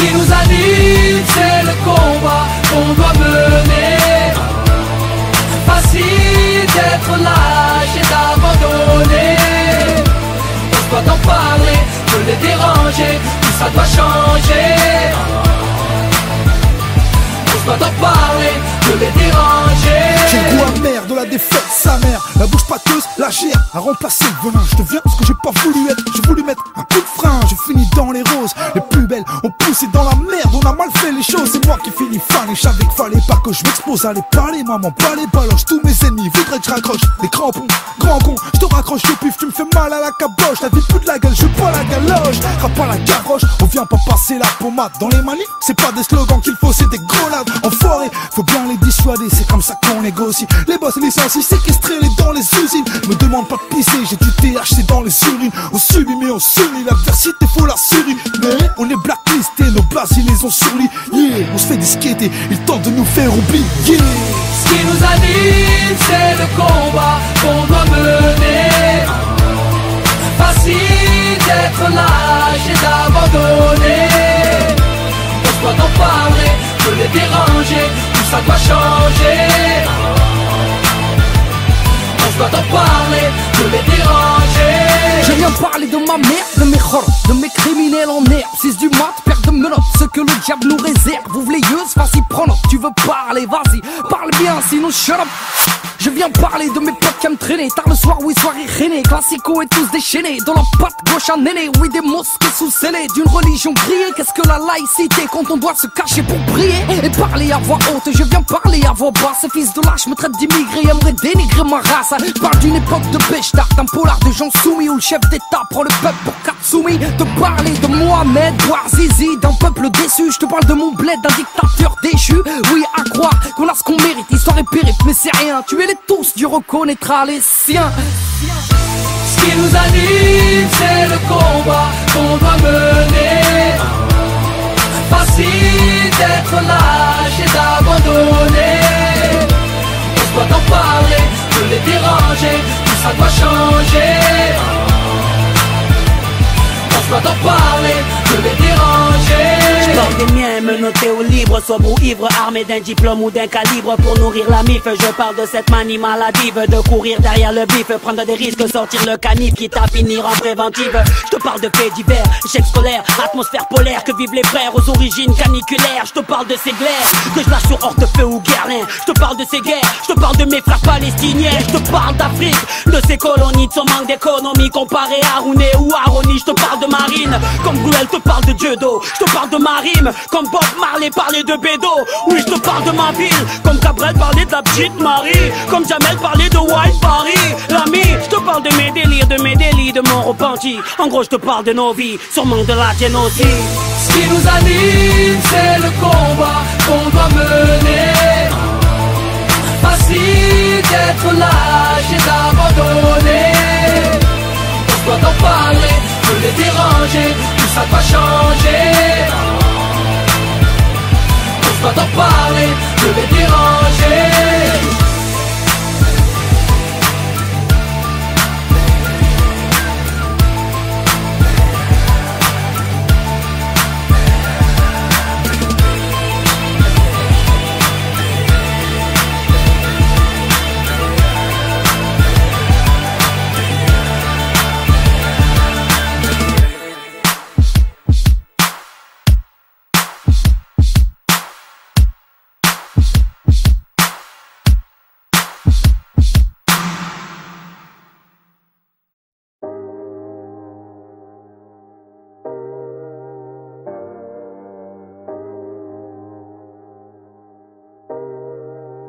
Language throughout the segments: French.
Ce qui nous anime, c'est le combat qu'on doit mener. Facile d'être lâche et d'abandonner. On doit en parler, de les déranger, tout ça doit changer. On doit en parler, de les déranger. J'ai le goût amer de la défaite, sa mère. La bouche pâteuse, la gère, a remplacé le venin. Je deviens ce que j'ai pas voulu être. J'ai voulu mettre un coup de frein. J'ai fini dans les roses, les plus belles ont poussé dans la merde. On a mal fait les choses, c'est moi qui finis fan. Et je savais qu'il fallait pas que je m'expose. Allez parler, maman, pas les baloches. Tous mes ennemis voudraient que je raccroche les crampons. Grand con, je te raccroche le pif, tu me fais mal à la caboche. La vie plus de la gueule, je veux pas la galoche. Frappe pas la gavroche, on vient pas passer la pommade. Dans les manifs, c'est pas des slogans qu'il faut, c'est des grenades. Enfoirés, faut bien les dissuader, c'est comme ça qu'on négocie. Les boss licencient, séquestrés les dans les usines. Me demande pas de pisser, j'ai du THC dans les urines. On subit mais on s'unit, l'adversité faut la survie. Mais on est blacklistés, nos places ils les ont surlis. Yeah, on se fait disqueter, ils tentent de nous faire oublier. Ce qui nous anime, c'est le combat qu'on doit mener. Facile d'être lâche et d'abandonner. On doit en parler, de les déranger, tout ça doit changer. On doit en parler, de les déranger. Je viens parler de ma mère, de mes horreurs, de mes criminels en herbe. 6 du mat, perte de menottes, ce que le diable nous réserve. Ouvre les yeux, vas-y prends note, tu veux parler, vas-y, parle bien, sinon shut up. Je viens parler de mes potes qui aiment traîner tard le soir, oui, soirée rainée. Classico et tous déchaînés, dans la patte gauche un aîné. Oui, des mosquées sous scellées, d'une religion grillée. Qu'est-ce que la laïcité quand on doit se cacher pour prier et parler à voix haute, je viens parler à voix basse. Ces fils de lâche me traitent d'immigré, aimeraient dénigrer ma race. Je parle d'une époque de Béchtard, d'un polar de gens soumis où le chef d'état prend le peuple pour Katsumi. Te parler de Mohamed Bouazizi, d'un peuple déçu. Je te parle de mon bled, d'un dictateur déchu. Oui, à croire qu'on a ce qu'on mérite, histoire et périple, mais c'est rien. Tuez-les tous, Dieu reconnaîtra les siens. Ce qui nous anime, c'est le combat qu'on doit mener. Facile d'être lâche et d'abandonner. On doit en parler, de les déranger, tout ça doit changer. On doit en parler, de les déranger. Je parle des miens, menottés ou libres, sobre ou ivre, armés d'un diplôme ou d'un calibre pour nourrir la mif. Je parle de cette manie maladive de courir derrière le bif, prendre des risques, sortir le canif, quitte à finir en préventive. Je te parle de faits divers, échecs scolaires, atmosphère polaire que vivent les frères aux origines caniculaires. Je te parle de ces glaires que je lâche sur Hortefeux ou Guerlain. Je te parle de ces guerres, je te parle de mes frères palestiniens. Je te parle d'Afrique, de ses colonies, de son manque d'économie comparé à Rouné ou à Rony. Je te parle de marine, comme Bruel te parle de Dieudo. Je te parle de ma rime, comme Bob Marley parlait de Bédo. Oui, je te parle de ma ville, comme Cabrel parlait de la petite Marie, comme Jamel parlait de White Paris. L'ami, je te parle de mes délires, de mon repenti. En gros, je te parle de nos vies, sûrement de la tienne aussi. Ce qui nous anime, c'est le combat qu'on doit mener. Facile d'être lâche et d'abandonner. On doit en parler, de les déranger, tout ça doit changer. On doit en parler, de les déranger.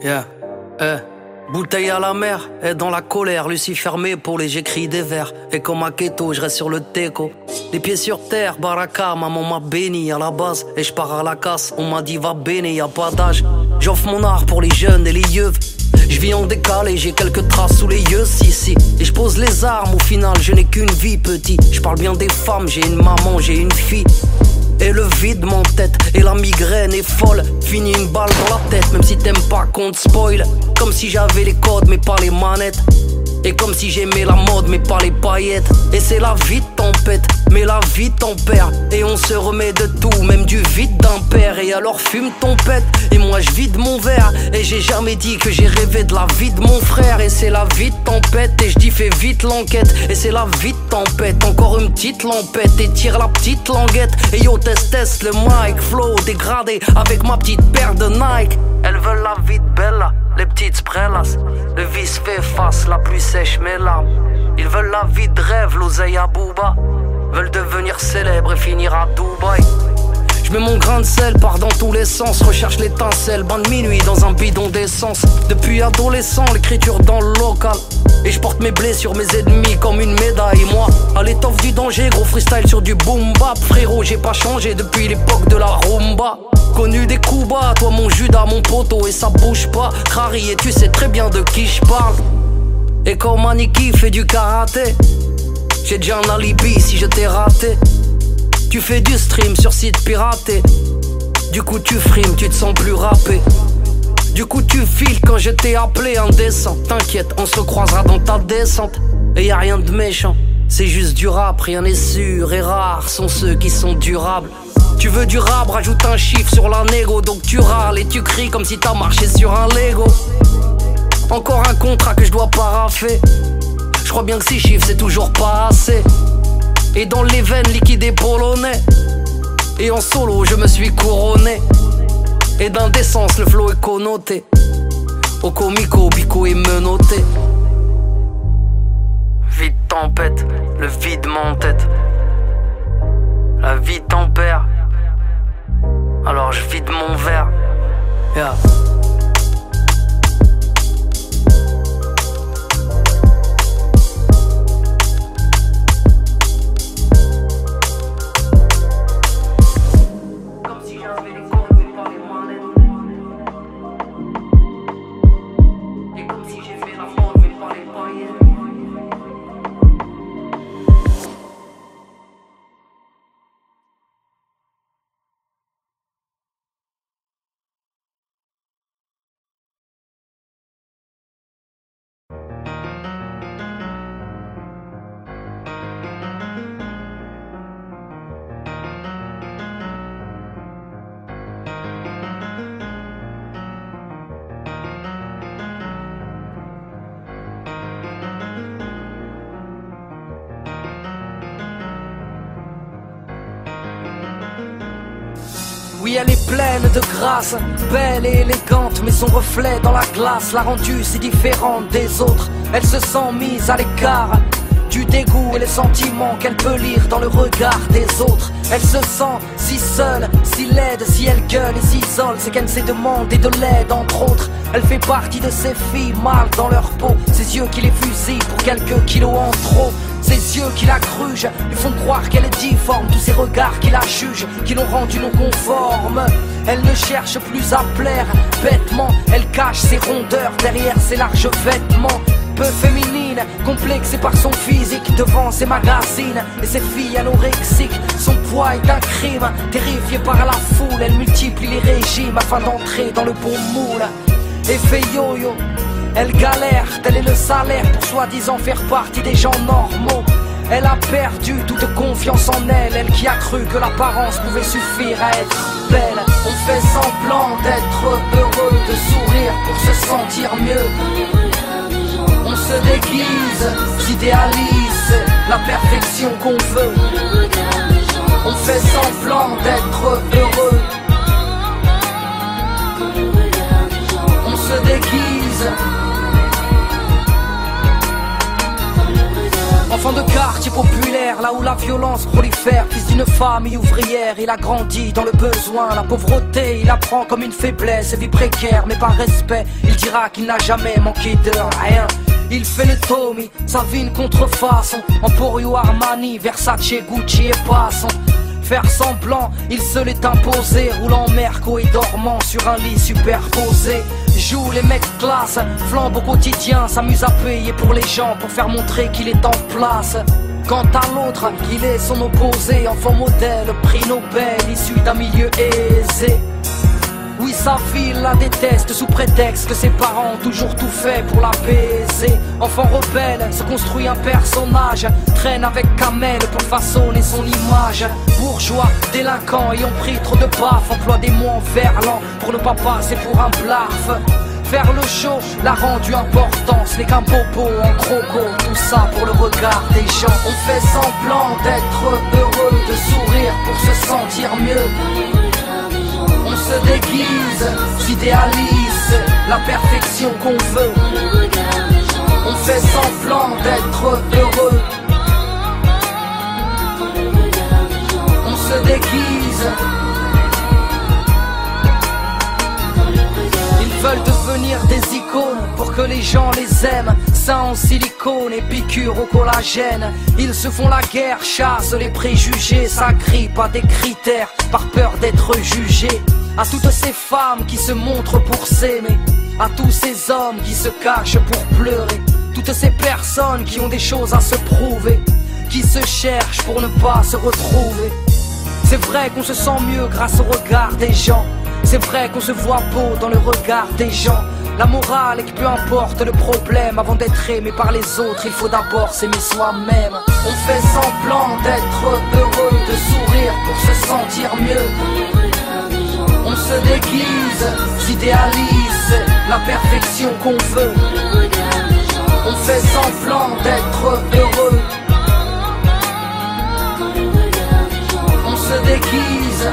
Yeah, bouteille à la mer, et dans la colère, Lucie fermée pour les j'écris des vers. Et comme à Keto, je reste sur le teco. Les pieds sur terre, baraka, maman m'a béni à la base. Et je pars à la casse, on m'a dit va béni, y a pas d'âge. J'offre mon art pour les jeunes et les yeux. Je vis en décalé, j'ai quelques traces sous les yeux, si. Et je pose les armes, au final, je n'ai qu'une vie, petit. Je parle bien des femmes, j'ai une maman, j'ai une fille. Et le vide m'entête, et la migraine est folle. Fini une balle dans la tête, même si t'aimes pas qu'on te spoil. Comme si j'avais les codes mais pas les manettes. Et comme si j'aimais la mode mais pas les paillettes. Et c'est la vie de tempête, mais la vie tempère. Et on se remet de tout, même du vide d'un père. Et alors fume ton pète, et moi je vide mon verre. Et j'ai jamais dit que j'ai rêvé de la vie de mon frère. Et c'est la vie de tempête, et je dis fais vite l'enquête. Et c'est la vie de tempête, encore une petite lampette. Et tire la petite languette, et yo test le mic. Flow dégradé, avec ma petite paire de Nike. Elles veulent la vie de Bella, les petites sprellas. Le vice fait face, la pluie sèche mes larmes. Ils veulent la vie de rêve, l'oseille à Booba. Veulent devenir célèbres et finir à Dubaï. Je mets mon grain de sel, pars dans tous les sens. Recherche l'étincelle, bain de minuit dans un bidon d'essence. Depuis adolescent, l'écriture dans le local. Et je porte mes blessures, mes ennemis comme une médaille. Moi, à l'étoffe du danger, gros freestyle sur du boom bap. Frérot, j'ai pas changé depuis l'époque de la rumba. Connu des coups bas, toi mon Judas, mon poteau. Et ça bouge pas, Crary, et tu sais très bien de qui je parle. Et quand Maniki fait du karaté, j'ai déjà un alibi si je t'ai raté. Tu fais du stream sur site piraté. Du coup tu frimes, tu te sens plus rappé. Du coup tu files quand je t'ai appelé indécent. T'inquiète, on se croisera dans ta descente. Et y a rien de méchant, c'est juste du rap, rien n'est sûr. Et rares sont ceux qui sont durables. Tu veux du rap, rajoute un chiffre sur la négo. Donc tu râles et tu cries comme si t'as marché sur un Lego. Encore un contrat que je dois paraffer. Je crois bien que 6 chiffres c'est toujours pas assez. Et dans les veines liquidées polonais. Et en solo je me suis couronné. Et d'indécence le flow est connoté. Au comico, bico et menotté. Vide tempête, le vide m'entête. La vie tempère. Alors je vide mon verre. Yeah. Oui, elle est pleine de grâce, belle et élégante, mais son reflet dans la glace l'a rendue si différente des autres. Elle se sent mise à l'écart du dégoût et les sentiments qu'elle peut lire dans le regard des autres. Elle se sent si seule, si laide, si elle gueule et s'isole, c'est qu'elle s'est demandé de l'aide entre autres. Elle fait partie de ces filles mal dans leur peau, ces yeux qui les fusillent pour quelques kilos en trop. Ses yeux qui la grugent lui font croire qu'elle est difforme. Tous ces regards qui la jugent, qui l'ont rendue non conforme. Elle ne cherche plus à plaire bêtement. Elle cache ses rondeurs derrière ses larges vêtements. Peu féminine, complexée par son physique devant ses magazines et ses filles anorexiques. Son poids est un crime, terrifiée par la foule. Elle multiplie les régimes afin d'entrer dans le bon moule. Effet yo-yo, elle galère, tel est le salaire pour soi-disant faire partie des gens normaux. Elle a perdu toute confiance en elle, elle qui a cru que l'apparence pouvait suffire à être belle. On fait semblant d'être heureux, de sourire pour se sentir mieux. On se déguise, s'idéalise la perfection qu'on veut. On fait semblant d'être heureux. On se déguise. Enfant de quartier populaire, là où la violence prolifère. Fils d'une famille ouvrière, il a grandi dans le besoin. La pauvreté, il apprend comme une faiblesse. Vie précaire, mais par respect, il dira qu'il n'a jamais manqué de rien. Il fait le Tommy, sa vie une contrefaçon. Emporio Armani, Versace, Gucci et passant. Faire semblant, il se l'est imposé. Roulant Merco et dormant sur un lit superposé. Joue les mecs classe, flambe au quotidien. S'amuse à payer pour les gens, pour faire montrer qu'il est en place. Quant à l'autre, il est son opposé. Enfant modèle, prix Nobel, issu d'un milieu aisé. Oui, sa fille la déteste sous prétexte que ses parents ont toujours tout fait pour l'apaiser. Enfant rebelle, se construit un personnage, traîne avec Kamel pour façonner son image. Bourgeois, délinquant, ayant pris trop de baffes, emploie des mots en verlan pour ne pas passer pour un blaf. Faire le show l'a rendu important, ce n'est qu'un bobo en croco, tout ça pour le regard des gens. On fait semblant d'être heureux, de sourire pour se sentir mieux. On se déguise, s'idéalise la perfection qu'on veut. On fait semblant d'être heureux. On se déguise. Ils veulent devenir des icônes pour que les gens les aiment. Seins en silicone et piqûres au collagène. Ils se font la guerre, chassent les préjugés. Ça crie pas des critères par peur d'être jugés. À toutes ces femmes qui se montrent pour s'aimer, à tous ces hommes qui se cachent pour pleurer, toutes ces personnes qui ont des choses à se prouver, qui se cherchent pour ne pas se retrouver. C'est vrai qu'on se sent mieux grâce au regard des gens. C'est vrai qu'on se voit beau dans le regard des gens. La morale est que peu importe le problème, avant d'être aimé par les autres, il faut d'abord s'aimer soi-même. On fait semblant d'être heureux, de sourire pour se sentir mieux. On se déguise, s'idéalise la perfection qu'on veut. On fait semblant d'être heureux. On se déguise.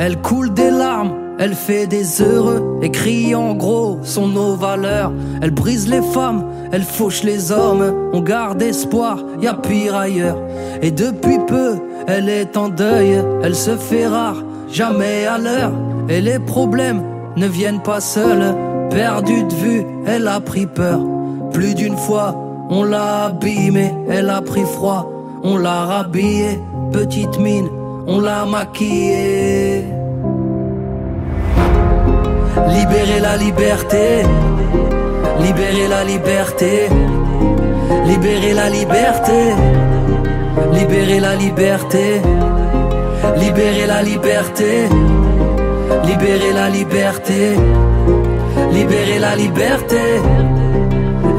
Elle coule des larmes, elle fait des heureux, écrit en gros sont nos valeurs. Elle brise les femmes, elle fauche les hommes, on garde espoir, y a pire ailleurs. Et depuis peu, elle est en deuil, elle se fait rare, jamais à l'heure. Et les problèmes ne viennent pas seuls, perdue de vue, elle a pris peur. Plus d'une fois, on l'a abîmée, elle a pris froid, on l'a rhabillée, petite mine, on l'a maquillée. Libérer la liberté, libérer la liberté, libérer la liberté, libérer la liberté, libérer la liberté, libérer la liberté, libérer la liberté,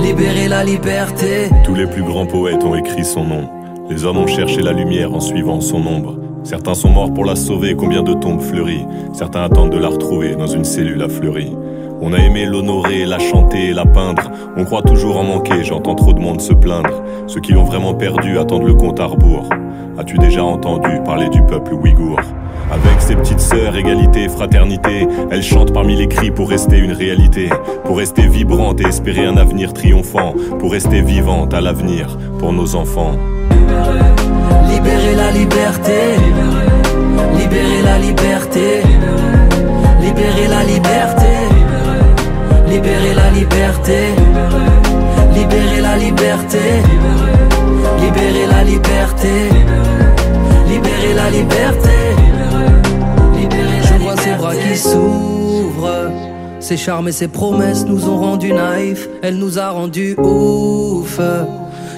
libérer la liberté. Tous les plus grands poètes ont écrit son nom. Les hommes ont cherché la lumière en suivant son ombre. Certains sont morts pour la sauver, combien de tombes fleuries. Certains attendent de la retrouver dans une cellule à fleurie. On a aimé l'honorer, la chanter, la peindre. On croit toujours en manquer, j'entends trop de monde se plaindre. Ceux qui l'ont vraiment perdu attendent le compte à rebours. As-tu déjà entendu parler du peuple ouïghour? Avec ses petites sœurs, égalité, fraternité, elle chante parmi les cris pour rester une réalité, pour rester vibrante et espérer un avenir triomphant, pour rester vivante à l'avenir pour nos enfants. Libérer la liberté, libérer la liberté, libérer la liberté, libérer la liberté, libérer la liberté, libérer la liberté, libérer la liberté. Je vois ses bras qui s'ouvrent, ses charmes et ses promesses nous ont rendus naïfs. Elle nous a rendus ouf.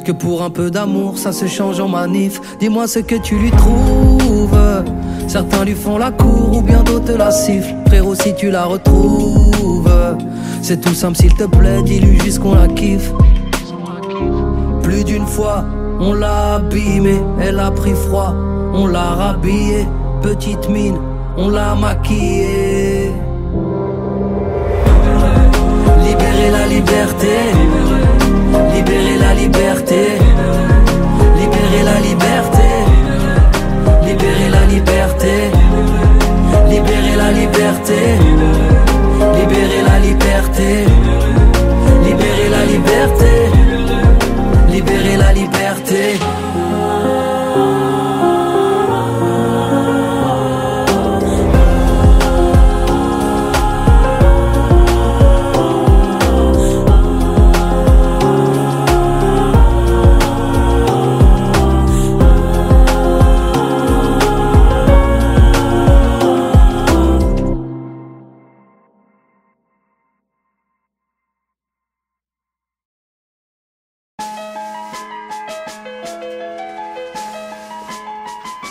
Que pour un peu d'amour ça se change en manif. Dis-moi ce que tu lui trouves. Certains lui font la cour ou bien d'autres la sifflent. Frérot si tu la retrouves, c'est tout simple s'il te plaît, dis-lui juste qu'on la kiffe. Plus d'une fois on l'a abîmée, elle a pris froid, on l'a rhabillée, petite mine, on l'a maquillée. Libérer la liberté, libérer la liberté, libérer la liberté, libérer la liberté, libérer la liberté, libérer la liberté, libérer la liberté, libérer la liberté.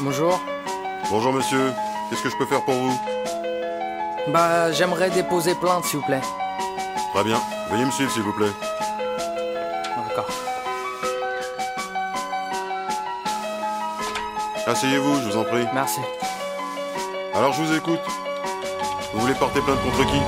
Bonjour. Bonjour monsieur, qu'est-ce que je peux faire pour vous? Bah, j'aimerais déposer plainte, s'il vous plaît. Très bien, veuillez me suivre s'il vous plaît. D'accord. Asseyez-vous, je vous en prie. Merci. Alors je vous écoute. Vous voulez porter plainte contre qui?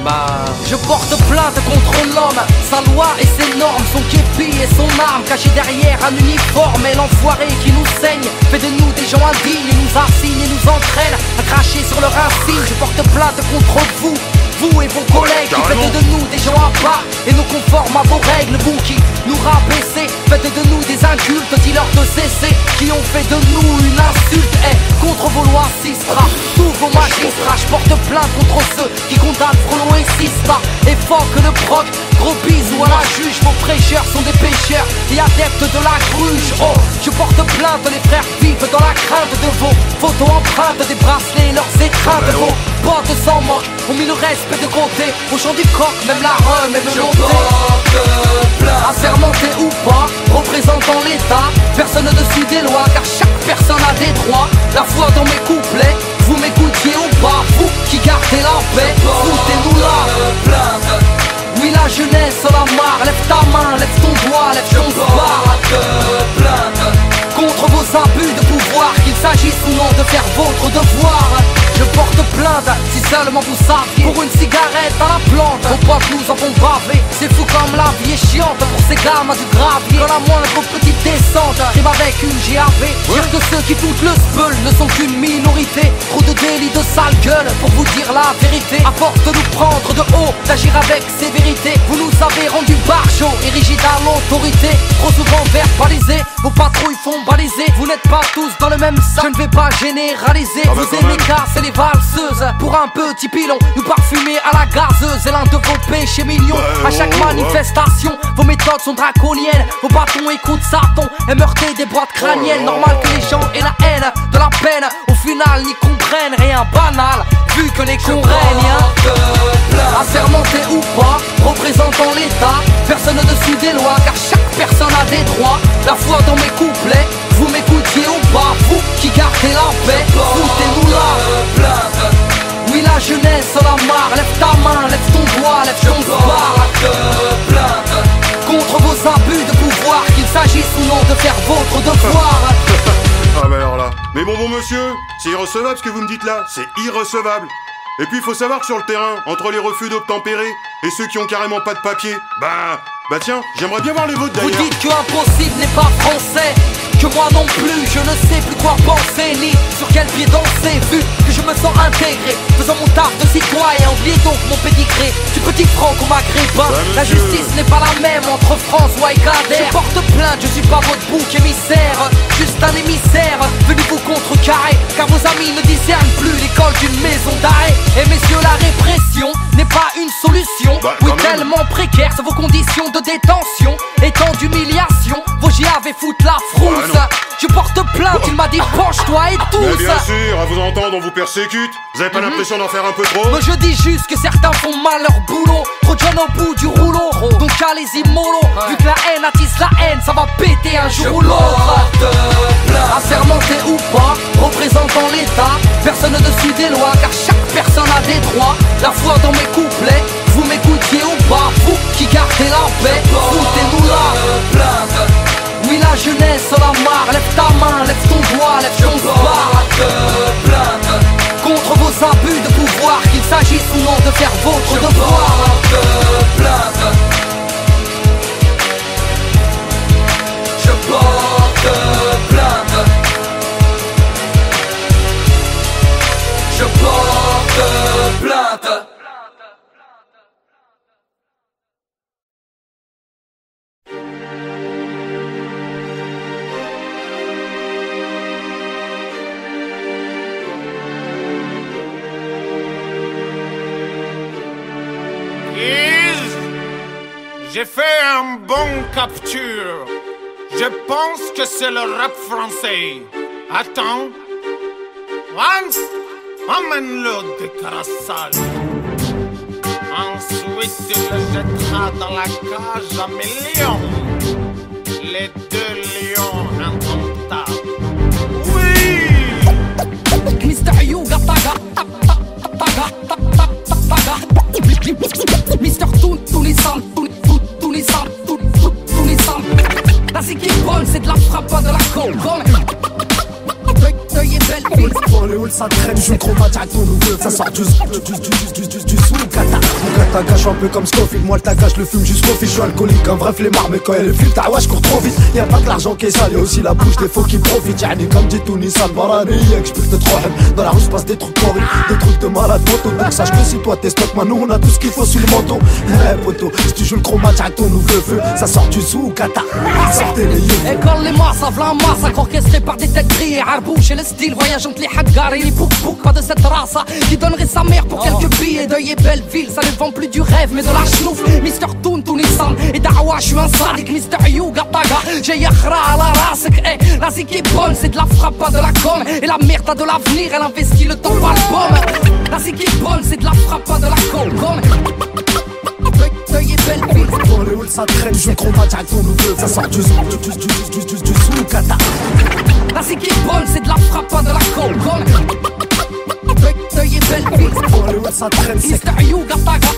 Bah, je porte plainte contre l'homme, sa loi et ses normes, son képi et son arme, caché derrière un uniforme. Et l'enfoiré qui nous saigne fait de nous des gens indignes, nous assigne et nous entraîne à cracher sur leur insigne. Je porte plainte contre vous, vous et vos collègues qui faites de nous des gens à part et nous conforment à vos règles. Vous qui nous rabaissez, faites de nous des incultes, dis-leur de cesser, qui ont fait de nous une insulte. Et contre vos lois Sistra, tous vos magistrats, je porte plainte contre ceux qui condamnent Frollo et Sista. Et que le proc, gros bisous à la juge. Vos prêcheurs sont des pécheurs et adeptes de la gruge. Oh, je porte plainte, les frères vivent dans la crainte de vos photos empreintes, des bracelets et leurs étreintes. Vos potes sans manque ont mis le respect de côté. Au chant du coq, même la rhum est menotée. Assermenté ou pas, représentant l'État, personne ne dessus des lois, car chaque personne a des droits. La foi dans mes couplets, vous m'écoutiez ou pas, vous qui gardez la paix, foutez-nous là. Oui, la jeunesse en a marre, lève ta main, lève ton doigt, lève ton bar. Contre vos abus de pouvoir, qu'il s'agisse ou non de faire votre devoir. Je porte plainte, si seulement vous saviez, pour une cigarette à la plante. Vos potes nous en font baver, c'est fou comme la vie est chiante pour ces gamins du gravier. Quand la moindre petite descente rime avec une GAV, dire que ceux qui foutent le speul ne sont qu'une minorité. Trop de délits de sale gueule pour vous dire la vérité. À force de nous prendre de haut, d'agir avec sévérité, vous nous avez rendu barjots et rigides à l'autorité. Trop souvent verbalisés, vos patrouilles font baliser. Vous n'êtes pas tous dans le même sac, je ne vais pas généraliser. Vous aimez casser les valseuses pour un petit pilon, nous parfumer à la gazeuse. Et l'un de vos péchés mignons, à chaque manifestation, vos méthodes sont draconiennes. Vos bâtons écoutent Satan et meurtez des boîtes crâniennes. Normal que les gens aient la haine de la peine, au final n'y comprennent rien banal, vu que les cons règnent. Assermenté ou pas, représentant l'État, personne ne dessus des lois, car chaque personne a des droits. La foi dans mes couplets, vous m'écoutiez ou pas, vous qui gardez la paix, foutez-nous là. Oui, la jeunesse en a marre, lève ta main, lève ton doigt, lève ton bar. Contre vos abus de pouvoir, qu'il s'agisse ou non de faire votre devoir. Ah bah alors là. Mais bon monsieur, c'est irrecevable ce que vous me dites là, c'est irrecevable. Et puis il faut savoir que sur le terrain, entre les refus d'obtempérer et ceux qui ont carrément pas de papier, bah tiens, j'aimerais bien voir les vôtres d'ailleurs. Vous dites que impossible n'est pas français, que moi non plus, je ne sais plus quoi penser, ni sur quel pied danser, vu que je me sens intégré, faisant mon taf de citoyen. Oubliez donc mon pédigré, du petit franc au maghrébin. La justice n'est pas la même entre François et Kader. Je porte plainte, je suis pas votre bouc émissaire, juste un émissaire venu vous contrecarrer, car vos amis ne discernent plus l'école d'une maison d'arrêt. Et messieurs, la répression n'est pas une solution. Oui, tellement précaires sont vos conditions de détention, et tant d'humiliation, vos JAV foutent la frousse. Je porte plainte, il m'a dit penche-toi et tous. Mais bien sûr, à vous entendre on vous persécute. Vous avez pas l'impression d'en faire un peu trop? Mais je dis juste que certains font mal leur boulot, trop de jeunes au bout du rouleau, donc allez-y mollo. Vu que la haine attise la haine, ça va péter un jour ou l'autre. Assermenté ou pas, représentant l'État, personne ne dessus des lois, car chaque personne a des droits. La foi dans mes couplets, vous m'écoutiez ou pas, vous qui gardez la paix, foutez-nous là. Oui, la jeunesse en a marre, lève ta main, lève ton doigt, lève ton bar. Contre vos abus de pouvoir, qu'il s'agisse ou non de faire votre devoir. Je porte plainte. Je porte plainte. J'ai fait un bon capture. Je pense que c'est le rap français. Attends. Hans, emmène-le de Carassal. Ensuite, tu le jetteras dans la cage à millions. Les deux lions indomptables. Oui! La zik est bonne, c'est de la frappe, pas de la coke. Deuil et belle ville. Pour les halls ça traîne, je chromate à ton nouveau. Ça sort du sous kata. Mon gars t'agache un peu comme Scofield. Moi le tagache le fume jusqu'au fil. Je suis alcoolique, un vrai flemmard. Mais quand elle file, ta ouais, je cours trop vite. Y'a pas que l'argent qui est sale, y'a aussi la bouche des faux qui profitent. Yani comme dit tout Nissan Barani, que j'peux te trop haine. Dans la rue passe des trucs horribles, des trucs de malade moto. Donc sache que si toi t'es stock, maintenant on a tout ce qu'il faut sous le manteau. Eh poto, si tu joues le chromate à ton nouveau feu, ça sort du sous kata. Sortez les yeux. École les masses, v'là un massacre orchestré par des têtes grillées. Arbouche et le style, voyage entre les haggars et les bouk-bouk. Pas de cette race qui donnerait sa mère pour quelques billets. Deuil et belle ville, ça ne vend plus du rêve mais de la chenouf. Mister Toon, Nissan et Dawa, je suis un sadique. Mister Yuga Taga, j'ai Yakhra à la race. Eh, la zik est bonne, c'est de la frappe, pas de la com. Et la merde a de l'avenir, elle investit le temps par le pomme. La zik est bonne, c'est de la frappe, pas de la com. Deuil et belle ville. Pour les halls ça traîne, je chromate à ton nouveau. Ça sort du sous kata. La zik est bonne, c'est de la frappe, pas de la com. Deuil et belle ville. Pour les halls ça traîne, c'est Mister Yuga Taga.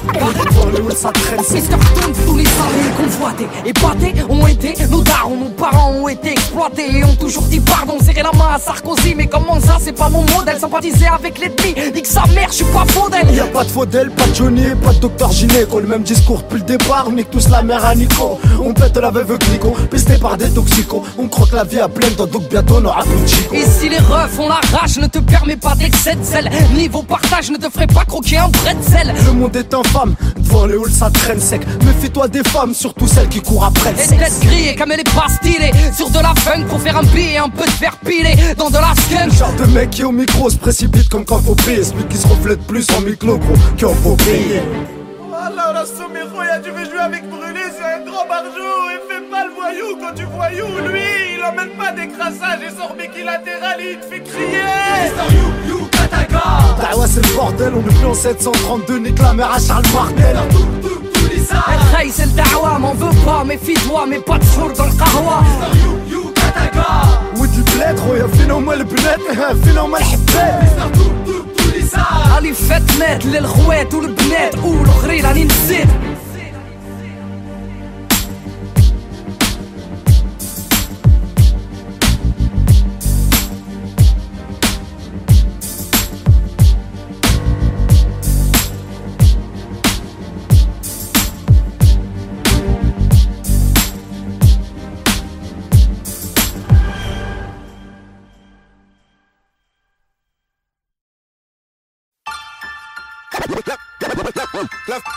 pour les halls ça traîne, c'est Mister Toon, tous les salariés convoités, épatés ont été, nos darons, nos parents ont été exploités et ont toujours dit pardon, serrer la main à Sarkozy. Mais comment ça, c'est pas mon modèle, sympathiser avec l'ennemi, nique sa mère, je suis pas faux d'elle. Y'a pas de Faudel, pas de Johnny, pas de Docteur Gynéco. Le même discours depuis le départ, on nique tous la mère à Nico. On pète la veuve Clico, pisté par des toxicos. On croque la vie à pleine dents, donc bientôt on aura plus de chico. Et si les refs ont la rage, ne te permet pas d'excès de zèle. Niveau partage, ne te ferait pas croquer un bretzel. Le monde est infâme, devant les halls ça traîne sec. Méfie-toi des femmes, surtout celles qui courent après le Et sexe. tête grillée comme elle est pas stylée, sur de la funk pour faire un billet, un peu de fer pilé dans de la skunk. Genre de mec qui au micro se précipite comme quand faut prier. Celui qui se reflète plus en micro gros qu'en faut prier. Alors là, Somero, tu veux jouer avec Brûlé, c'est un grand barjot. Et fais pas le voyou quand tu voyou. Lui, il emmène pas d'écrassage et sort biquilatéral, il te fait crier. Ah ouais c'est le bordel, on est plus en 732, nique la mère à Charles Martel. Hey, c'est le dawa, m'en veux pas, méfie-toi, mais pas de four dans le kahwa. ودي بلاد خويا فينا هما البنات فينا هما الحبات. علي فات مات للخوات والبنات والاخرين راني نسيت.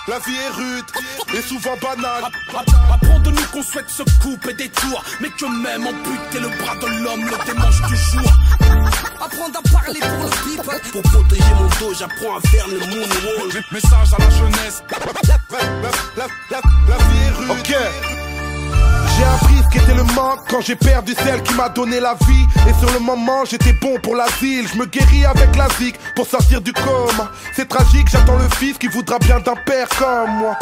La vie est rude et souvent banale. Apprends de nous qu'on souhaite se couper des tours, mais que même amputer le bras de l'homme le démange toujours. Apprendre à parler pour le people. Pour protéger mon dos, j'apprends à faire le moonwalk. Message à la jeunesse. La vie est rude. Ok. J'ai appris ce qu'était le manque quand j'ai perdu celle qui m'a donné la vie. Et sur le moment j'étais bon pour l'asile. Je me guéris avec la zik pour sortir du coma. C'est tragique, j'attends le fils qui voudra bien d'un père comme moi.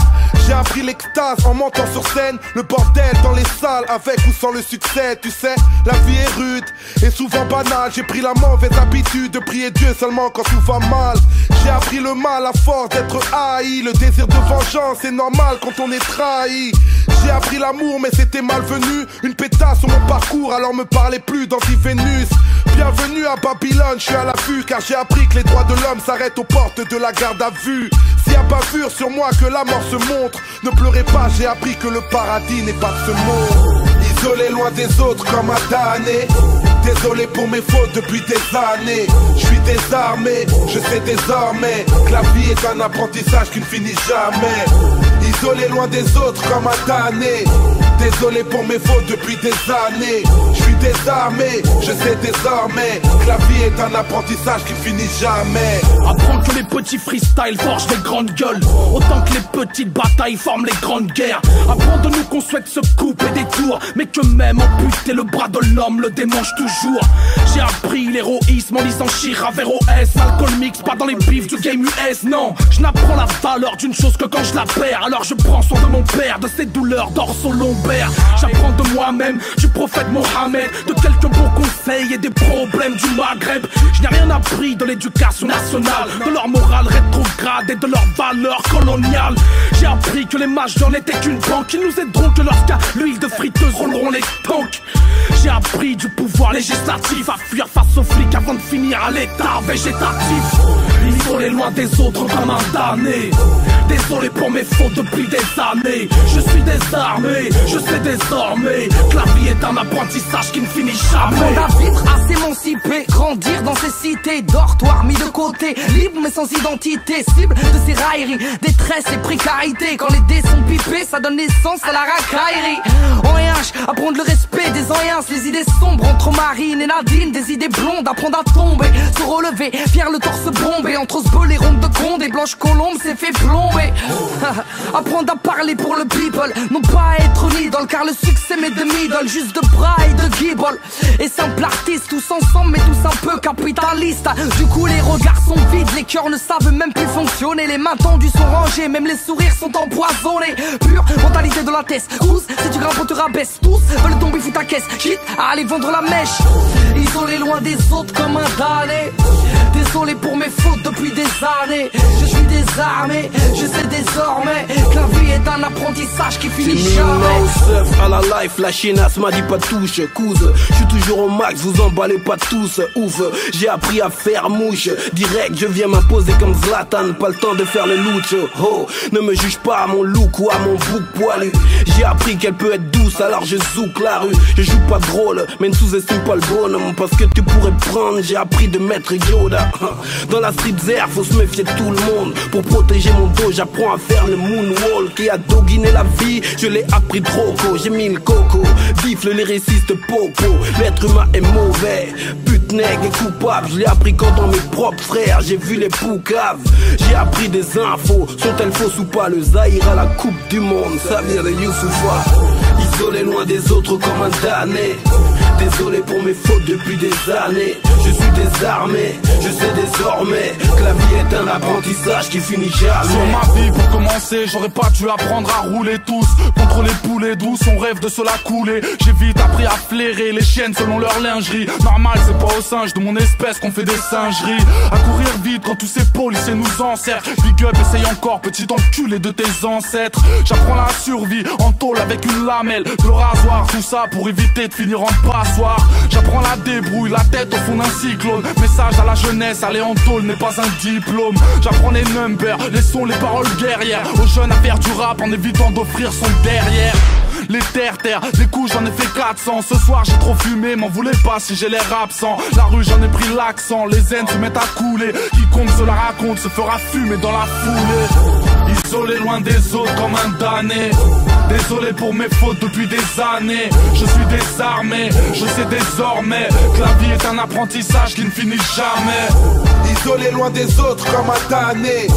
J'ai appris l'extase en montant sur scène. Le bordel dans les salles avec ou sans le succès. Tu sais, la vie est rude et souvent banale. J'ai pris la mauvaise habitude de prier Dieu seulement quand tout va mal. J'ai appris le mal à force d'être haï. Le désir de vengeance c'est normal quand on est trahi. J'ai appris l'amour mais c'était malvenu. Une pétasse sur mon parcours alors me parlez plus d'anti-Vénus. Bienvenue à Babylone, je suis à l'affût car j'ai appris que les droits de l'homme s'arrêtent aux portes de la garde à vue. S'il y a bavure sur moi que la mort se montre, ne pleurez pas, j'ai appris que le paradis n'est pas ce monde. Isolé loin des autres comme un damné. Désolé pour mes fautes depuis des années. Je suis désarmé, je sais désormais que la vie est un apprentissage qui ne finit jamais. Isolé loin des autres comme un damné. Désolé pour mes fautes depuis des années. Je suis désarmé, je sais désormais que la vie est un apprentissage qui finit jamais. Apprends que les petits freestyle forgent les grandes gueules, autant que les petites batailles forment les grandes guerres. Apprends de nous qu'on souhaite se couper des tours, mais que même amputer le bras de l'homme le démange toujours. J'ai appris l'héroïsme en lisant Chira vers OS. Alcool mix, pas dans les bifs du game US, non. Je n'apprends la valeur d'une chose que quand je la perds. Alors je prends soin de mon père, de ses douleurs dorsaux lombaires. J'apprends de moi moi-même, du prophète Mohamed, de quelques bons conseils et des problèmes du Maghreb. Je n'ai rien appris de l'éducation nationale, de leur morale rétrograde et de leurs valeurs coloniales. J'ai appris que les majors n'étaient qu'une banque, ils nous aideront que lorsqu'à l'huile de friteuse rouleront les tanks. J'ai appris du pouvoir législatif à fuir face aux flics avant de finir à l'état végétatif. Isolé loin des autres comme un damné. Désolé pour mes fautes depuis des années. Je suis désarmé, je sais désormais que la vie est un apprentissage qui ne finit jamais. Apprendre à vivre, à s'émanciper, grandir dans ces cités, dortoirs mis de côté, libre mais sans identité, cible de ces railleries, détresse et précarité. Quand les dés sont pipés, ça donne naissance à la racaillerie. En H, apprendre le respect des anciens, les idées sombres entre Marine et Nadine, des idées blondes, apprendre à tomber, se relever, fier le torse bombé, entre ce les rondes de Conde et Blanche Colombe s'est fait plomber. Apprendre à parler pour le people, non pas à être une idole, car le succès m'est de middle, juste de bras et de guibole. Et simple artiste, tous ensemble mais tous un peu capitalistes. Du coup les regards sont vides, les cœurs ne savent même plus fonctionner, les mains tendues sont rangées, même les sourires sont empoisonnés. Pure mentalité de la thèse, cruise, si tu grimpes on te rabaisse. Tous veulent tomber fous ta caisse, quitte à aller vendre la mèche. Isolé loin des autres comme un damné. Désolé pour mes fautes depuis des années. Je suis désarmé, je sais désormais que la vie est un apprentissage qui finit jamais. À la life, la chienasse m'a dit pas touche, couse. Je suis toujours au max, vous emballez pas tous, ouf. J'ai appris à faire mouche, direct je viens m'imposer comme Zlatan. Pas le temps de faire le loot, oh. Ne me juge pas à mon look ou à mon bouc poilu. J'ai appris qu'elle peut être douce, alors je zouk la rue. Je joue pas drôle, mais ne sous-estime pas le bonhomme, parce que tu pourrais prendre, j'ai appris de maître Yoda. Dans la street zère, faut se méfier de tout le monde. Pour protéger mon dos, j'apprends à faire le moonwalk. Et à doguiner la vie, je l'ai appris trop tôt. J'ai mis le coco, vif le lyriciste popo. L'être humain est mauvais, pute nègre et coupable. Je l'ai appris quand dans mes propres frères, j'ai vu les poucaves. J'ai appris des infos, sont-elles fausses ou pas? Le Zaïre à la coupe du monde, ça vient de Youssoufa. Isolé loin des autres comme un damné. Désolé pour mes fautes depuis des années. Je suis désarmé, je sais désormais que la vie est un apprentissage qui finit jamais. Sur ma vie pour commencer, j'aurais pas dû apprendre à rouler tous. Contre les poulets douces, on rêve de se la couler. J'ai vite appris à flairer les chiennes selon leur lingerie. Normal, c'est pas aux singes de mon espèce qu'on fait des singeries. À courir vite quand tous ces policiers nous encerclent. Big up, essaye encore, petit enculé de tes ancêtres. J'apprends la survie en tôle avec une lamelle, de rasoir, tout ça pour éviter de finir en passoire. J'apprends la débrouille, la tête au fond d'un cyclone. Message à la jeunesse, aller en tôle n'est pas un diplôme. J'apprends les numbers, les sons, les paroles guerrières. Aux jeunes à faire du rap en évitant d'offrir son derrière. Les terre, les coups j'en ai fait 400. Ce soir j'ai trop fumé, m'en voulez pas si j'ai l'air absent. La rue j'en ai pris l'accent, les zen se mettent à couler. Quiconque se la raconte se fera fumer dans la foulée. Isolé loin des autres comme un damné. Désolé pour mes fautes depuis des années. Je suis désarmé, je sais désormais que la vie est un apprentissage qui ne finit jamais. Isolé loin des autres comme un damné.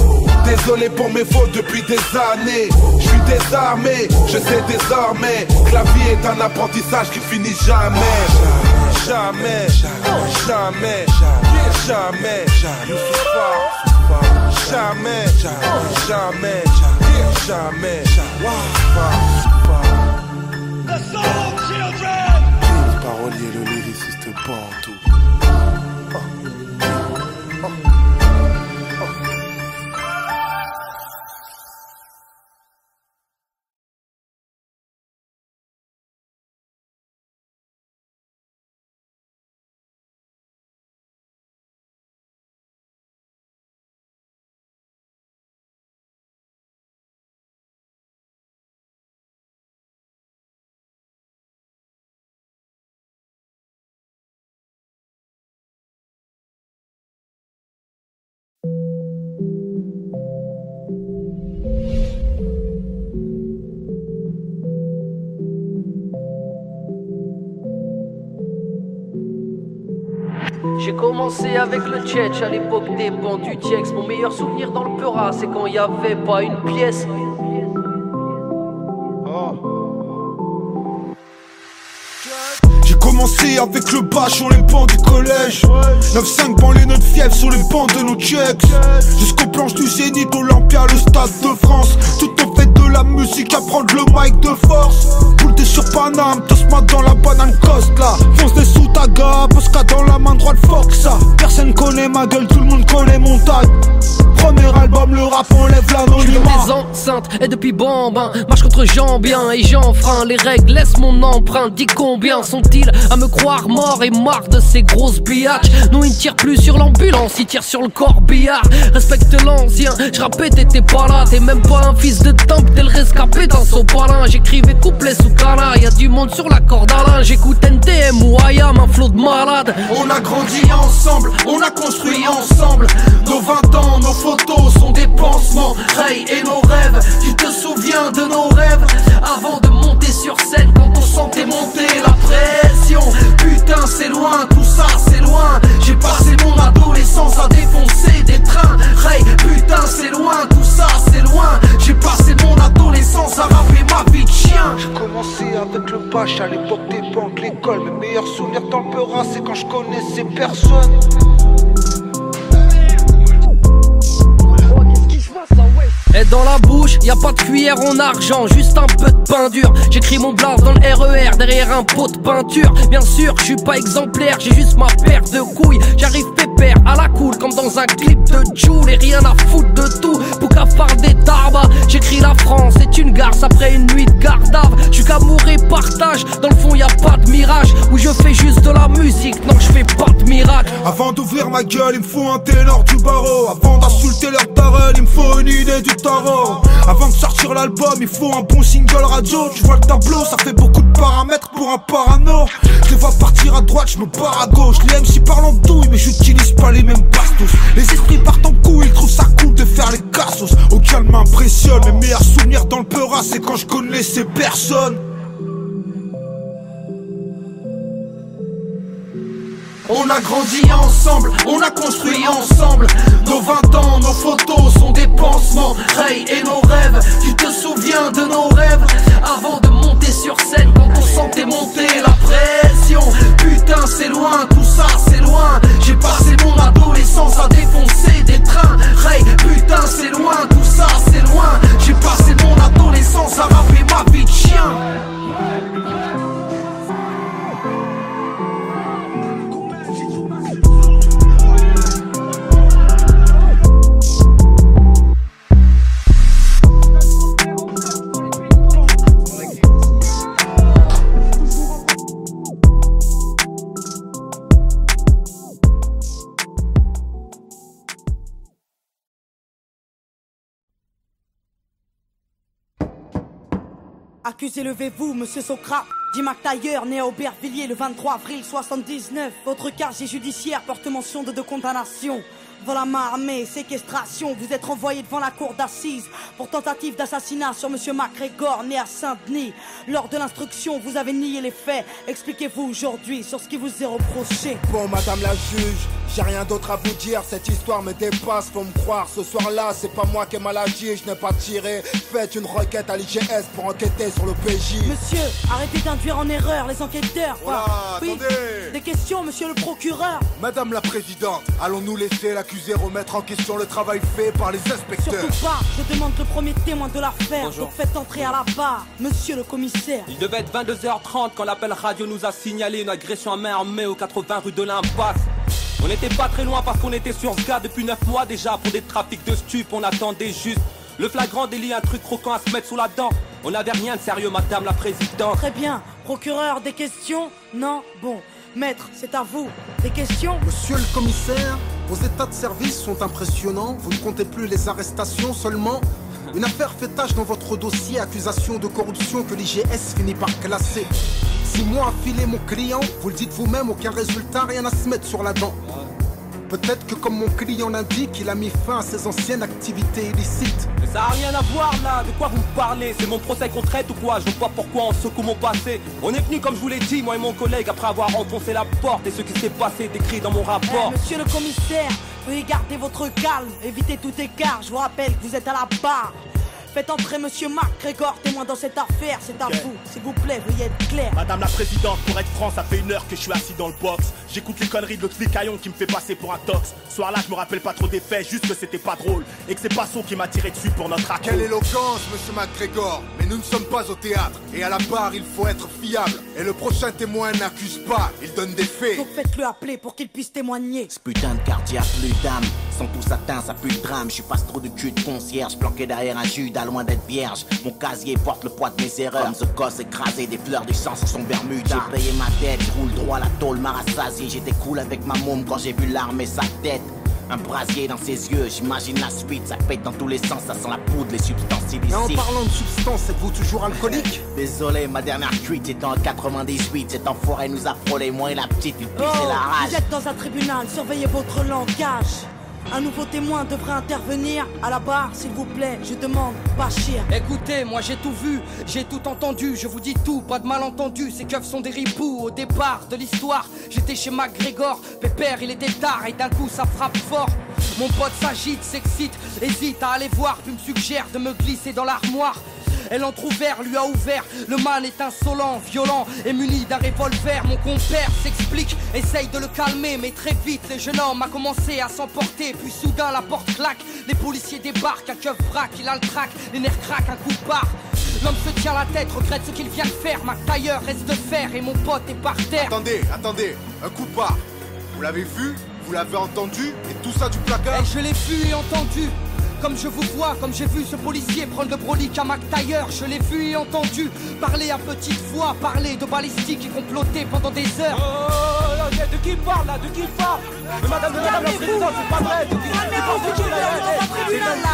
Désolé pour mes fautes depuis des années. Je suis désarmé, je sais désormais que la vie est un apprentissage qui finit jamais. Jamais, jamais, jamais, jamais, jamais, jamais. Le parolier, le lyriciste partout. J'ai commencé avec le Tchetch à l'époque des bancs du Tiex. Mon meilleur souvenir dans le Peura, c'est quand il y avait pas une pièce. J'ai commencé avec le bas sur les bancs du collège. 9-5 banlieue notre fièvre sur les bancs de nos checks. Jusqu'aux planches du Zénith, Olympia, le stade de France. Tout au fait de la musique à prendre le mic de force. Boule t'es sur Paname, tosse-moi dans la banane coste là. Fonce des sous ta gare, Posca dans la main droite Foxa. Personne connaît ma gueule, tout le monde connaît mon tag. Premier album, le rap enlève l'anonymat. Des enceintes et depuis Bambin, marche contre Jean bien et j'enfreins les règles, laisse mon empreinte. Dis combien sont-ils à me croire mort et marre de ces grosses biatches. Non, ils tirent plus sur l'ambulance, ils tirent sur le corbillard. Respecte l'ancien, j'rappais t'étais pas là. T'es même pas un fils de temple, t'es le rescapé dans son palin. J'écrivais couplets sous cana, y'a du monde sur la corde à linge. J'écoute NTM ou IAM, un flot de malade. On a grandi ensemble, on a construit ensemble. Nos 20 ans, nos photos sont des pansements. Ray et nos rêves, tu te souviens de nos rêves? Avant de monter sur scène, quand on sentait monter la pression. Putain c'est loin, tout ça c'est loin. J'ai passé mon adolescence à défoncer des trains. Ray, putain c'est loin, tout ça c'est loin. J'ai passé mon adolescence à rapper ma vie de chien. J'ai commencé avec le bâche à l'époque des banques, l'école. Mes meilleurs souvenirs dans le Peura, c'est quand je connaissais personne. Et dans la bouche, y a pas de cuillère en argent, juste un peu de pain dur. J'écris mon blast dans le RER, derrière un pot de peinture. Bien sûr, je suis pas exemplaire, j'ai juste ma paire de couilles. J'arrive pépère, à la cool, comme dans un clip de Joule. Et rien à foutre de tout, pour qu'à faire des tarbas. J'écris la France, c'est une garce après une nuit de gardave. J'suis qu'amour et partage, dans le fond y a pas de mirage. Où je fais juste de la musique, non je fais pas de miracle. Avant d'ouvrir ma gueule, il me faut un ténor du barreau. Avant d'insulter leur daronne, il me faut une idée du tarot. Avant de sortir l'album, il faut un bon single radio. Tu vois le tableau, ça fait beaucoup de paramètres pour un parano. Je les vois partir à droite, je me barre à gauche. Les MC parlent en douille, mais j'utilise pas les mêmes bastos. Les esprits partent en couille, ils trouvent ça cool de faire les cassos. Aucun m'impressionne, mes meilleurs souvenirs dans le Peura, c'est quand je connaissais personne. On a grandi ensemble, on a construit ensemble. Nos 20 ans, nos photos sont des pansements. Ray et nos rêves, tu te souviens de nos rêves? Avant de monter sur scène, quand on sentait monter la pression. Putain c'est loin, tout ça c'est loin. J'ai passé mon adolescence à défoncer des trains. Ray, putain c'est loin, tout ça c'est loin. J'ai passé mon adolescence à rapper ma vie de chien. Accusé, levez-vous, monsieur Socrate. Dimac Tailleur, né à Aubervilliers le 23 avril 79. Votre casier judiciaire porte mention de 2 condamnations. Vol à main armée, séquestration, vous êtes renvoyé devant la cour d'assises pour tentative d'assassinat sur monsieur MacGregor, né à Saint-Denis. Lors de l'instruction, vous avez nié les faits. Expliquez-vous aujourd'hui sur ce qui vous est reproché. Bon, madame la juge, j'ai rien d'autre à vous dire, cette histoire me dépasse, faut me croire. Ce soir-là, c'est pas moi qui ai mal agi, je n'ai pas tiré. Faites une requête à l'IGS pour enquêter sur le PJ. Monsieur, arrêtez d'induire en erreur les enquêteurs. Voilà, oui, attendez. Des questions, monsieur le procureur. Madame la présidente, allons-nous laisser l'accusé remettre en question le travail fait par les inspecteurs? Surtout pas, je demande le premier témoin de l'affaire. Donc faites entrer à la barre, monsieur le commissaire. Il devait être 22h30 quand l'appel radio nous a signalé une agression à main armée au 80 rue de l'Impasse. On n'était pas très loin parce qu'on était sur ce gars depuis 9 mois déjà pour des trafics de stupes. On attendait juste le flagrant délit, un truc croquant à se mettre sous la dent. On n'avait rien de sérieux, madame la présidente. Très bien. Procureur, des questions? Non? Bon. Maître, c'est à vous. Des questions? Monsieur le commissaire, vos états de service sont impressionnants. Vous ne comptez plus les arrestations seulement. Une affaire fait tache dans votre dossier, accusation de corruption que l'IGS finit par classer. 6 mois à filer mon client, vous le dites vous-même, aucun résultat, rien à se mettre sur la dent. Peut-être que comme mon client l'indique, il a mis fin à ses anciennes activités illicites. Mais ça a rien à voir là, de quoi vous me parlez? C'est mon procès qu'on traite ou quoi? Je vois pas pourquoi on secoue mon passé. On est venu comme je vous l'ai dit, moi et mon collègue, après avoir enfoncé la porte. Et ce qui s'est passé est écrit dans mon rapport. Monsieur le commissaire, veuillez garder votre calme, évitez tout écart. Je vous rappelle que vous êtes à la barre. Faites entrer monsieur Marc Grégor, témoin dans cette affaire, c'est à vous. S'il vous plaît, veuillez être clair. Madame la présidente, pour être franc, ça fait 1 heure que je suis assis dans le box. J'écoute les conneries de l'autre flicaillon qui me fait passer pour un tox. Ce soir-là, je me rappelle pas trop des faits, juste que c'était pas drôle. Et que c'est Passo qui m'a tiré dessus pour notre accord. Quelle éloquence, monsieur McGregor. Mais nous ne sommes pas au théâtre. Et à la barre, il faut être fiable. Et le prochain témoin n'accuse pas, il donne des faits. Donc faites-le appeler pour qu'il puisse témoigner. Ce putain de quartier a plus d'âme. Sont tous atteints, ça pue le drame. Je suis pas trop de cul de concierge, planqué derrière un Judas, loin d'être vierge. Mon casier porte le poids de mes erreurs. Comme ce gosse écrasé, des fleurs du sang sur son Bermuda. J'ai payé ma dette, je roule droit, la tôle m'a rassasié. J'étais cool avec ma môme quand j'ai vu l'arme et sa tête. Un brasier dans ses yeux, j'imagine la suite. Ça pète dans tous les sens, ça sent la poudre, les substances illicites. Mais en parlant de substances, êtes-vous toujours alcoolique? Désolé, ma dernière cuite c'était en 98. Cet enfoiré nous a frôlé, moi et la petite, il pissait la rage. Vous êtes dans un tribunal, surveillez votre langage. Un nouveau témoin devrait intervenir. À la barre, s'il vous plaît, je demande, Bachir. Écoutez, moi j'ai tout vu, j'ai tout entendu. Je vous dis tout, pas de malentendu. Ces keufs sont des ripoux. Au départ de l'histoire, j'étais chez McGregor. Pépère, il était tard et d'un coup ça frappe fort. Mon pote s'agite, s'excite, hésite à aller voir, puis me suggère de me glisser dans l'armoire. Elle entrouvert, lui a ouvert. Le man est insolent, violent et muni d'un revolver. Mon compère s'explique, essaye de le calmer, mais très vite le jeune homme a commencé à s'emporter. Puis soudain la porte claque, les policiers débarquent. Un keuf braque, il a le trac, les nerfs craquent, un coup de barre. L'homme se tient la tête, regrette ce qu'il vient de faire. Ma tailleur reste de fer et mon pote est par terre. Attendez, un coup de barre. Vous l'avez vu, vous l'avez entendu, et tout ça du placard. Et je l'ai vu et entendu. Comme je vous vois, comme j'ai vu ce policier prendre le brolic à McTayer. Je l'ai vu et entendu parler à petite voix, parler de balistique et comploter pendant des heures. Oh, de qui il parle là? De qui il parle? Mais madame la présidente, c'est pas vrai.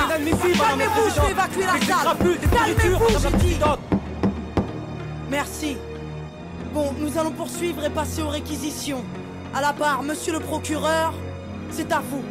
Calmez-vous, je vais évacuer la salle. Calmez-vous, j'ai dit. Merci. Bon, nous allons poursuivre et passer aux réquisitions. À la barre, monsieur le procureur, c'est à vous.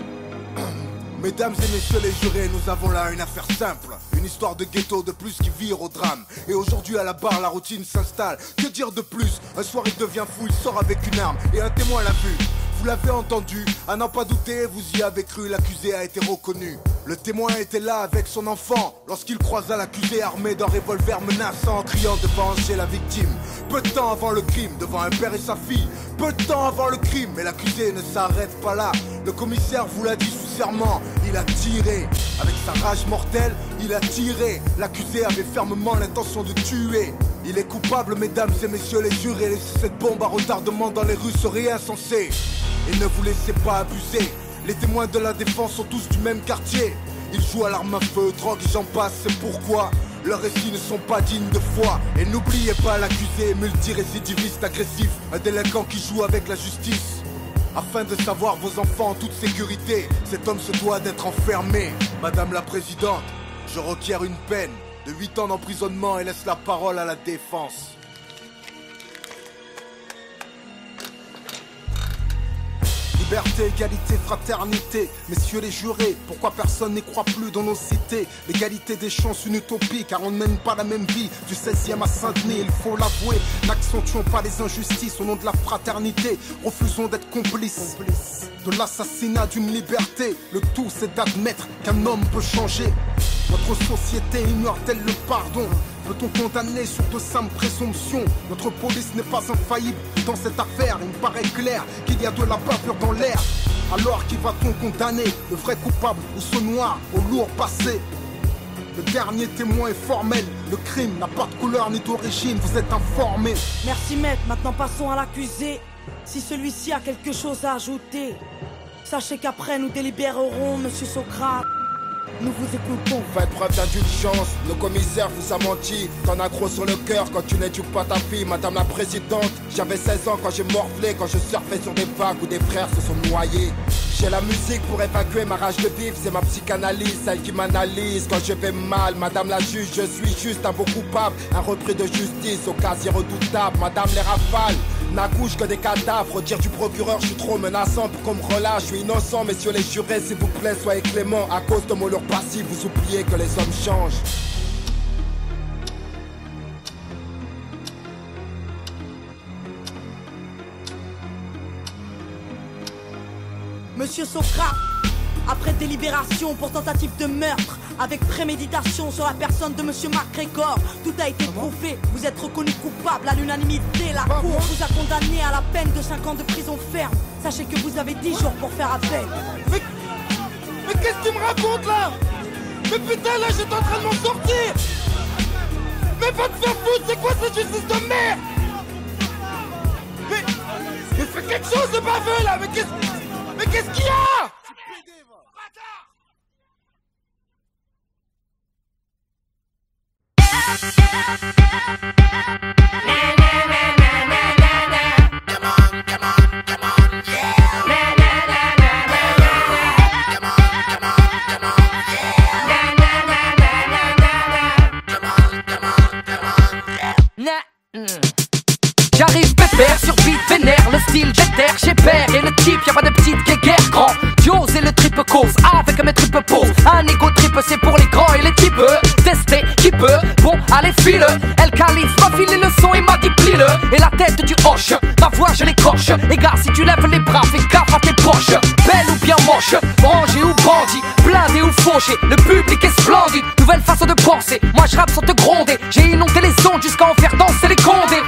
Mesdames et messieurs les jurés, nous avons là une affaire simple. Une histoire de ghetto de plus qui vire au drame. Et aujourd'hui à la barre, la routine s'installe. Que dire de plus? Un soir il devient fou, il sort avec une arme et un témoin l'a vu. Vous l'avez entendu, à n'en pas douter, vous y avez cru, l'accusé a été reconnu. Le témoin était là avec son enfant lorsqu'il croisa l'accusé armé d'un revolver menaçant en criant de venger la victime. Peu de temps avant le crime, devant un père et sa fille. Peu de temps avant le crime, mais l'accusé ne s'arrête pas là. Le commissaire vous l'a dit sous serment, il a tiré. Avec sa rage mortelle, il a tiré. L'accusé avait fermement l'intention de tuer. Il est coupable, mesdames et messieurs les jurés. Laisser cette bombe à retardement dans les rues serait insensé. Et ne vous laissez pas abuser. Les témoins de la défense sont tous du même quartier. Ils jouent à l'arme à feu, drogue et j'en passe, c'est pourquoi leurs récits ne sont pas dignes de foi. Et n'oubliez pas l'accusé, multirécidiviste agressif, un délinquant qui joue avec la justice. Afin de savoir vos enfants en toute sécurité, cet homme se doit d'être enfermé. Madame la présidente, je requiers une peine de 8 ans d'emprisonnement et laisse la parole à la défense. Liberté, égalité, fraternité, messieurs les jurés, pourquoi personne n'y croit plus dans nos cités? L'égalité des chances, une utopie, car on ne mène pas la même vie. Du 16e à Saint-Denis, il faut l'avouer, n'accentuons pas les injustices au nom de la fraternité. Refusons d'être complices de l'assassinat d'une liberté. Le tout c'est d'admettre qu'un homme peut changer. Notre société ignore-t-elle le pardon? Peut-on condamner sur de simples présomptions? Notre police n'est pas infaillible dans cette affaire. Il me paraît clair qu'il y a de la peur dans l'air. Alors qui va-t-on condamner? Le vrai coupable ou ce noir au lourd passé? Le dernier témoin est formel. Le crime n'a pas de couleur ni d'origine. Vous êtes informés. Merci maître, maintenant passons à l'accusé. Si celui-ci a quelque chose à ajouter, sachez qu'après nous délibérerons, monsieur Socrate. Nous vous écoutons. Faites preuve d'indulgence, le commissaire vous a menti. T'en as gros sur le cœur quand tu n'éduques pas ta fille, madame la présidente. J'avais 16 ans quand j'ai morflé, quand je surfais sur des vagues où des frères se sont noyés. J'ai la musique pour évacuer ma rage de vivre, c'est ma psychanalyse, celle qui m'analyse quand je vais mal. Madame la juge, je suis juste un beau coupable, un repris de justice au casier redoutable. Madame les rafales n'accouchent que des cadavres. Dire du procureur, je suis trop menaçant pour qu'on me relâche. Je suis innocent, messieurs les jurés, s'il vous plaît, soyez clément. À cause de mon lourd passif, vous oubliez que les hommes changent. Monsieur Socrate, après délibération pour tentative de meurtre, avec préméditation sur la personne de Monsieur MacGregor. Tout a été prouvé, vous êtes reconnu coupable à l'unanimité. La cour vous a condamné à la peine de 5 ans de prison ferme. Sachez que vous avez 10 jours pour faire appel. Mais qu'est-ce qu'il me raconte là? Mais putain, là j'étais en train de m'en sortir. Mais va te faire foutre, c'est quoi cette justice de merde? Mais fais quelque chose de baveux là. Mais qu'est-ce qu'il y a? J'arrive pépère sur beat vénère, le style j'éterre, j'ai père et le type, y'a pas de petite guéguerre. Grand, Dios et le triple cause, avec mes tripes pose. Un ego triple c'est pour les grands et les types. Tester qui peut, bon allez file. El Calife m'a filé le son et m'a dit plie-le. Et la tête du hoche, ma voix je l'écorche. Les gars si tu lèves les bras, fais gaffe à tes proches. Belle ou bien moche, rangé ou bandit, blindé ou fauché, le public est splendide. Nouvelle façon de penser, moi je rappe sans te gronder. J'ai inondé les ondes jusqu'à en faire danser les condés.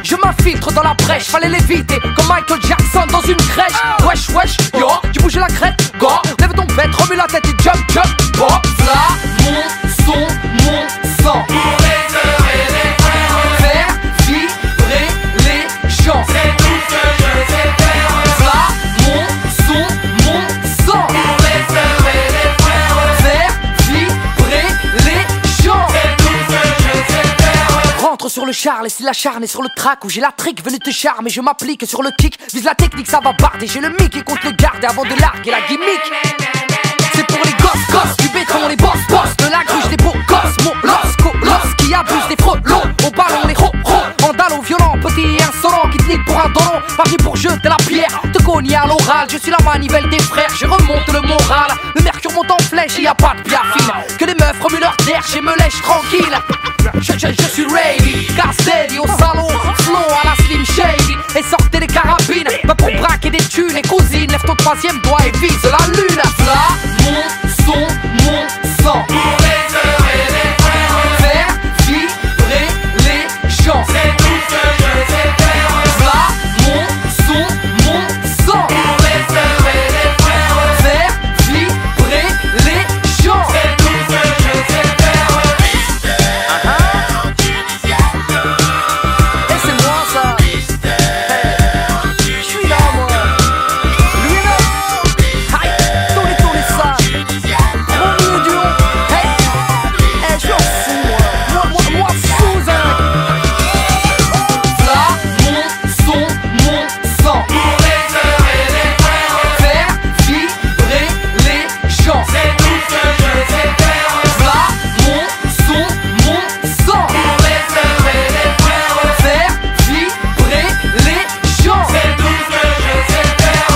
Je m'infiltre dans la brèche, fallait l'éviter comme Michael Jackson dans une crèche. Wesh wesh, yo, tu bouges la crête, go. Lève ton bête, remue la tête et jump jump. Bon, là, mon son, mon sang. Pour les heures et les frères, faire vibrer les chants. C'est tout ce que je sais faire. Là, mon son, mon sang. Pour les heures et les frères, faire vibrer les chants. C'est tout ce que je sais faire. Rentre sur le char, laisse l'acharné sur le track où j'ai la trick venu te charmer. Je m'applique sur le kick, vise la technique, ça va barder. J'ai le mic et compte le garder avant de larguer la gimmick. C'est pour les gosses du béton, les boss de la gruche, les beaux gosses. Mon los qui abuse des frelons. Au ballon, les ro-ro, vandalo violent, petit et insolent qui te nique pour un dolon. Pas venu pour jeter la pierre, te cogner à l'oral. Je suis la manivelle des frères, je remonte le moral. Le mercure monte en flèche, y a pas de biafine. Que les meufs remuent leur terre, et me lèche tranquille. Je suis ready, Castelli au salon, flow à la Slim Shady. Et sortez les carabines, pas pour braquer des thunes. Et cousine, lève ton troisième doigt et vise la lune. Là, mon son, mon sang. Pour les heures et les frères, faire vibrer les chants. C'est tout ce que je sais faire. Là, mon son, mon sang. Pour les heures et les frères, faire vibrer les chants. C'est tout ce que je sais faire. Et c'est moi ça. Je suis là moi. Lui là. Aïe, tournez ça. Gros milieu du long. Hey, je suis en fou moi fou là, mon son, mon sang. Pour les heures et les frères, faire vibrer les chants. C'est tout ce que je sais faire. Là, mon son, mon sang. Pour les heures et les frères, faire vibrer les chants. C'est tout ce que je sais faire.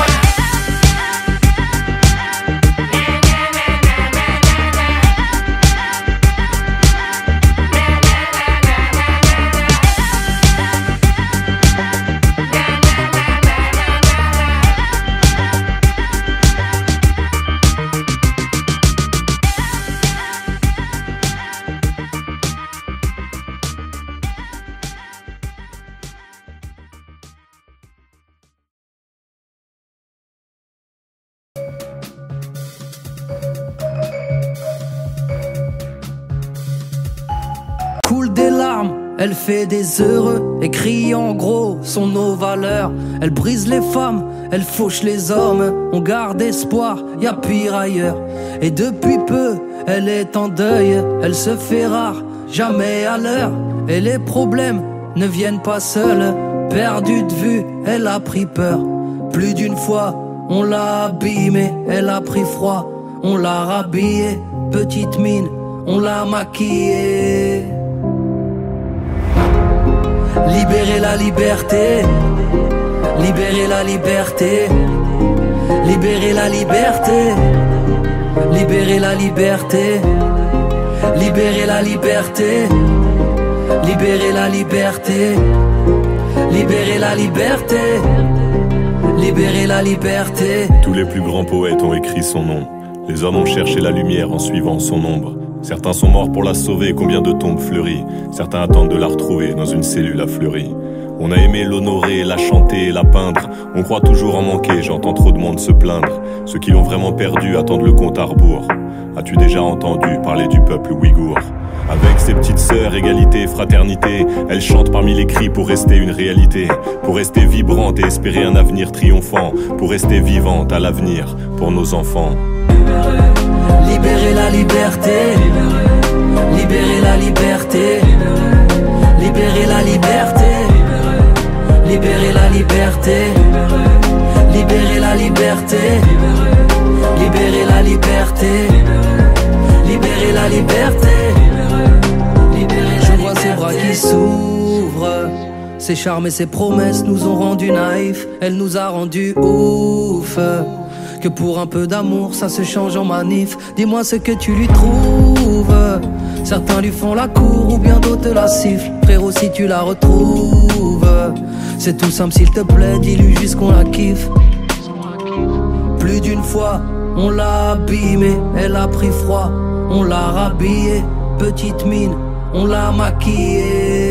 Coule des larmes, elle fait des heureux, écrit en gros sont nos valeurs. Elle brise les femmes, elle fauche les hommes. On garde espoir, y a pire ailleurs. Et depuis peu, elle est en deuil. Elle se fait rare, jamais à l'heure. Et les problèmes ne viennent pas seuls. Perdue de vue, elle a pris peur. Plus d'une fois, on l'a abîmée. Elle a pris froid, on l'a rhabillée. Petite mine, on l'a maquillée. Libérer la liberté, libérer la liberté, libérer la liberté, libérer la liberté, libérer la liberté, libérer la liberté, libérer la liberté, libérer la liberté. Tous les plus grands poètes ont écrit son nom. Les hommes ont cherché la lumière en suivant son ombre. Certains sont morts pour la sauver, combien de tombes fleuries. Certains attendent de la retrouver dans une cellule à fleurie. On a aimé l'honorer, la chanter, la peindre. On croit toujours en manquer, j'entends trop de monde se plaindre. Ceux qui l'ont vraiment perdu attendent le compte à rebours. As-tu déjà entendu parler du peuple ouïghour? Avec ses petites sœurs, égalité, fraternité, elle chante parmi les cris pour rester une réalité, pour rester vibrante et espérer un avenir triomphant, pour rester vivante à l'avenir pour nos enfants. Libérer la liberté, libérer la liberté, libérer la liberté, libérer la liberté, libérer la liberté, libérer la liberté, libérer la liberté. Je vois ses bras qui s'ouvrent, ses charmes et ses promesses nous ont rendus naïfs. Elle nous a rendus ouf. Que pour un peu d'amour ça se change en manif. Dis-moi ce que tu lui trouves. Certains lui font la cour ou bien d'autres la sifflent. Frérot si tu la retrouves, c'est tout simple s'il te plaît, dis-lui juste qu'on la kiffe. Plus d'une fois on l'a abîmée, elle a pris froid, on l'a rhabillée. Petite mine, on l'a maquillée.